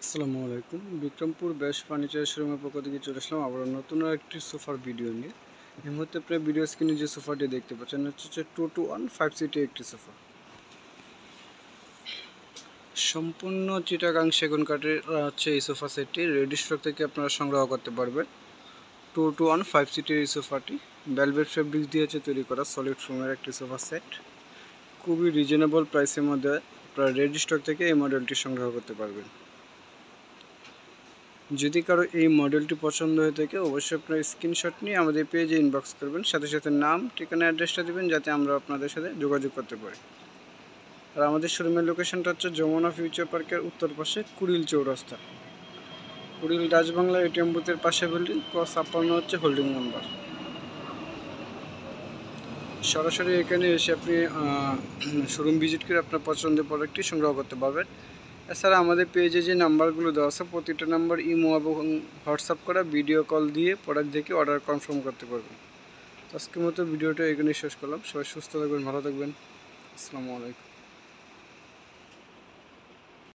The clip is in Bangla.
আসসালামু আলাইকুম। বিক্রমপুর বেশ ফার্নিচার শোরুমের পক্ষ থেকে চলে আসলাম আবার নতুন একটি সোফার ভিডিও নিয়ে। এই মুহূর্তে আপনার ভিডিও স্ক্রিনে যে সোফাটি দেখতে পাচ্ছেন হচ্ছে 2-to-1 5 সিটের একটি সোফা। সম্পূর্ণ চিটাগাং সেগুন কাঠের হচ্ছে এই সোফা সেটটি রেডি স্টক থেকে আপনারা সংগ্রহ করতে পারবেন। 2-to-1 5 সিটের এই সোফাটি ভেলভেট ফেব্রিক্স দিয়ে তৈরি করা সলিড ফোমের একটি সোফা সেট। খুবই রিজনেবল প্রাইসের মধ্যে আপনারা রেডি স্টক থেকে এই মডেলটি সংগ্রহ করতে পারবেন। যদি কারো এই মডেলটি পছন্দ হয়ে থাকে অবশ্যই আপনার স্ক্রিনশট নিয়ে আমাদের পেজে ইনবক্স করবেন, সাথে সাথে নাম, ঠিকানা, অ্যাড্রেসটা দেবেন যাতে আমরা আপনাদের সাথে যোগাযোগ করতে পারি। আর আমাদের শোরুমের লোকেশনটা হচ্ছে যমুনা ফিউচার পার্কের উত্তর পাশে কুড়িল চৌরাস্তা, কুড়িল রাজবাংলা এটিএম বুথের পাশে বিল্ডিং, ক56 হচ্ছে হোল্ডিং নাম্বার। সরাসরি এখানে এসে আপনি শোরুম ভিজিট করে আপনার পছন্দের প্রোডাক্টটি সংগ্রহ করতে পারবেন। এছাড়া আমাদের পেজে যে নাম্বারগুলো দেওয়া আছে প্রতিটা নাম্বার ইমো এবং হোয়াটসঅ্যাপ করা, ভিডিও কল দিয়ে প্রোডাক্ট দেখে অর্ডার কনফার্ম করতে পারবেন। আজকের মতো ভিডিওটা এখানে শেষ করলাম। সবাই সুস্থ থাকবেন, ভালো থাকবেন। আসসালামু আলাইকুম।